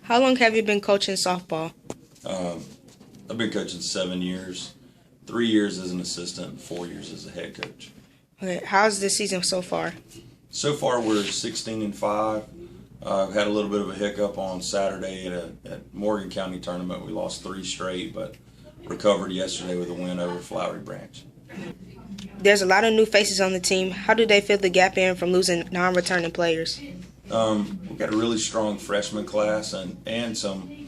How long have you been coaching softball? Um, I've been coaching 7 years, 3 years as an assistant, 4 years as a head coach. Okay, how's the season so far? So far, we're 16-5. I've had a little bit of a hiccup on Saturday at Morgan County tournament. We lost 3 straight, but recovered yesterday with a win over Flowery Branch. There's a lot of new faces on the team. How do they fill the gap in from losing non-returning players? We've got a really strong freshman class and some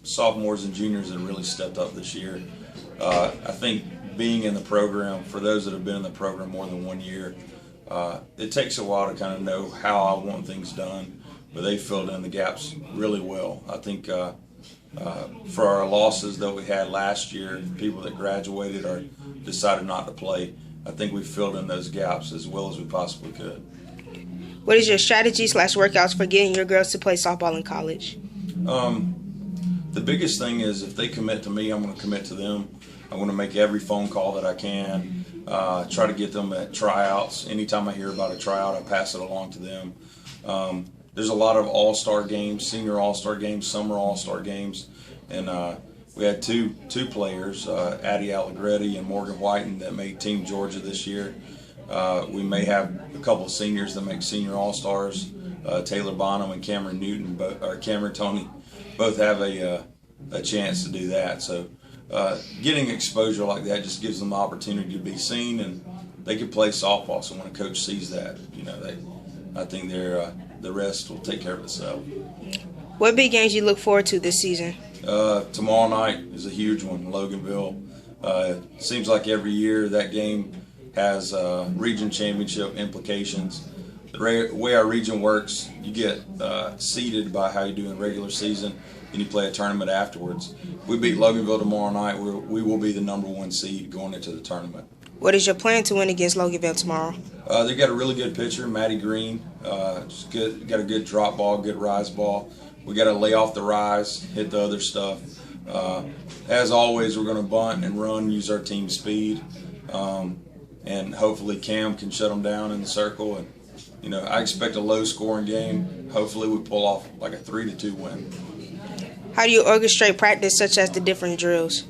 sophomores and juniors that really stepped up this year. I think being in the program, for those that have been in the program more than 1 year, it takes a while to kind of know how I want things done, but they filled in the gaps really well. I think for our losses that we had last year, people that graduated or decided not to play, I think we filled in those gaps as well as we possibly could. What is your strategy/workouts for getting your girls to play softball in college? The biggest thing is if they commit to me, I'm going to commit to them. I'm going to make every phone call that I can, try to get them at tryouts. Anytime I hear about a tryout, I pass it along to them. There's a lot of all-star games, senior all-star games, summer all-star games, and we had two players, Addie Allegretti and Morgan Whiten, that made Team Georgia this year. We may have a couple of seniors that make senior all-stars. Taylor Bonham and Cameron Newton, or Cameron Tony, both have a chance to do that. So getting exposure like that just gives them the opportunity to be seen, and they can play softball. So when a coach sees that, I think the rest will take care of itself. What big games you look forward to this season? Tomorrow night is a huge one, Loganville. Seems like every year that game has region championship implications. The way our region works, you get seeded by how you do in regular season, and you play a tournament afterwards. If we beat Loganville tomorrow night, we will be the #1 seed going into the tournament. What is your plan to win against Loganville tomorrow? They've got a really good pitcher, Maddie Green. Just good, got a good drop ball, good rise ball. We got to lay off the rise, hit the other stuff. As always, we're going to bunt and run, use our team speed, and hopefully Cam can shut them down in the circle. And I expect a low-scoring game. Hopefully, we pull off like a 3-2 win. How do you orchestrate practice, such as the different drills?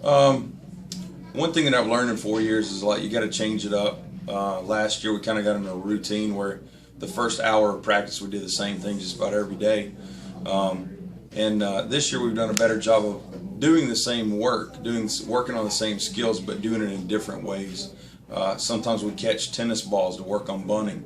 One thing that I've learned in 4 years is you got to change it up. Last year, we kind of got in a routine where the first hour of practice we did the same thing just about every day. And this year, we've done a better job of doing the same work, working on the same skills, but doing it in different ways. Sometimes we catch tennis balls to work on bunting.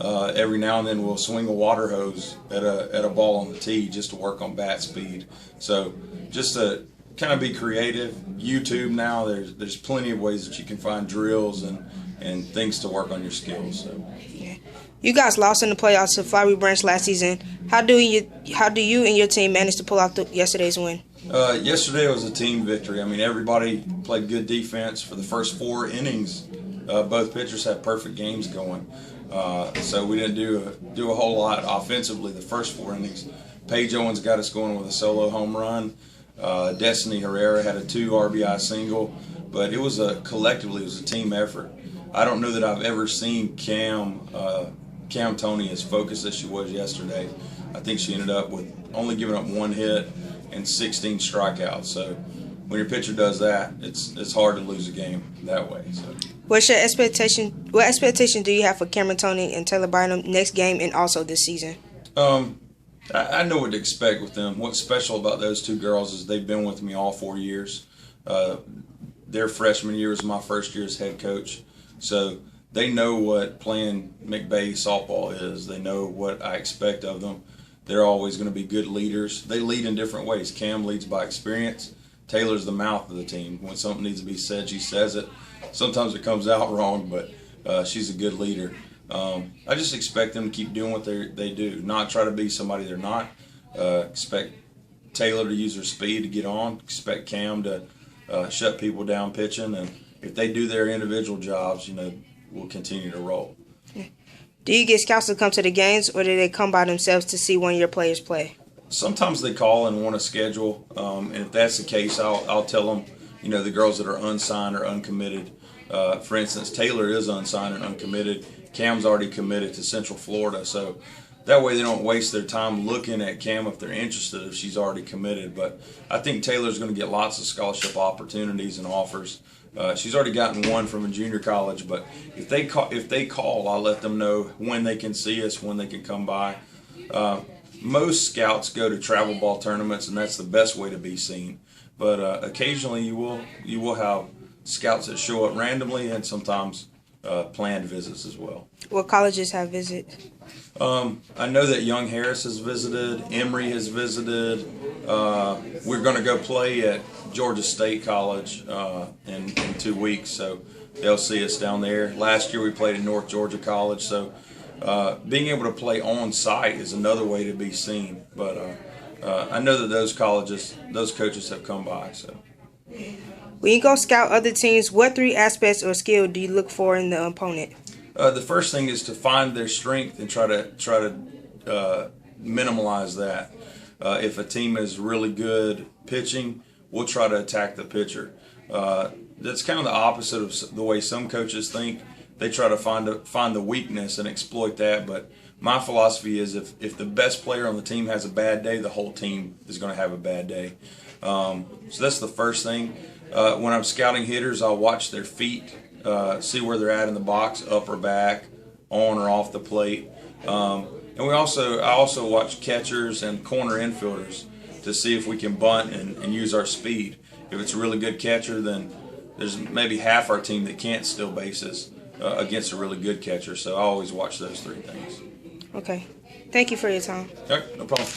Every now and then we'll swing a water hose at a ball on the tee just to work on bat speed. So just to kind of be creative. YouTube now, there's plenty of ways that you can find drills and things to work on your skills. So. Yeah. You guys lost in the playoffs to Flowery Branch last season. How do you and your team manage to pull out yesterday's win? Yesterday was a team victory. I mean, everybody played good defense for the first 4 innings. Both pitchers had perfect games going. So we didn't do a whole lot offensively the first 4 innings. Paige Owens got us going with a solo home run. Destiny Herrera had a 2 RBI single, but collectively it was a team effort. I don't know that I've ever seen Cam Tony as focused as she was yesterday. I think she ended up with only giving up 1 hit and 16 strikeouts. So when your pitcher does that, it's hard to lose a game that way. So. What's your expectation? What expectation do you have for Cameron Tony and Taylor Bynum next game and also this season? I know what to expect with them. What's special about those 2 girls is they've been with me all 4 years. Their freshman year was my first year as head coach. So they know what playing McBay softball is. They know what I expect of them. They're always going to be good leaders. They lead in different ways. Cam leads by experience. Taylor's the mouth of the team. When something needs to be said, she says it. Sometimes it comes out wrong, but she's a good leader. I just expect them to keep doing what they do, not try to be somebody they're not. Expect Taylor to use her speed to get on. Expect Cam to shut people down pitching. And if they do their individual jobs, we'll continue to roll. Do you get scouts to come to the games, or do they come by themselves to see one of your players play? Sometimes they call and want a schedule, and if that's the case, I'll tell them, the girls that are unsigned or uncommitted. For instance, Taylor is unsigned and uncommitted. Cam's already committed to Central Florida, so that way they don't waste their time looking at Cam if they're interested, if she's already committed. But I think Taylor's going to get lots of scholarship opportunities and offers. She's already gotten one from a junior college, but if they call, I'll let them know when they can see us, when they can come by. Most scouts go to travel ball tournaments, and that's the best way to be seen. But occasionally you will have scouts that show up randomly, and sometimes planned visits as well. What colleges have visited? I know that Young Harris has visited, Emory has visited. We're going to go play at Georgia State College in 2 weeks, so they'll see us down there. Last year we played at North Georgia College, so being able to play on site is another way to be seen. But I know that those coaches have come by. So When you go scout other teams, what 3 aspects or skill do you look for in the opponent? The first thing is to find their strength and try to minimize that. If a team is really good pitching, we'll try to attack the pitcher. That's kind of the opposite of the way some coaches think. They try to find the weakness and exploit that. But my philosophy is if the best player on the team has a bad day, the whole team is going to have a bad day. So that's the first thing. When I'm scouting hitters, I'll watch their feet, see where they're at in the box, up or back, on or off the plate. And I also watch catchers and corner infielders to see if we can bunt and use our speed. If it's a really good catcher, then there's maybe half our team that can't steal bases against a really good catcher. So I always watch those 3 things. Okay. Thank you for your time. All right, no problem.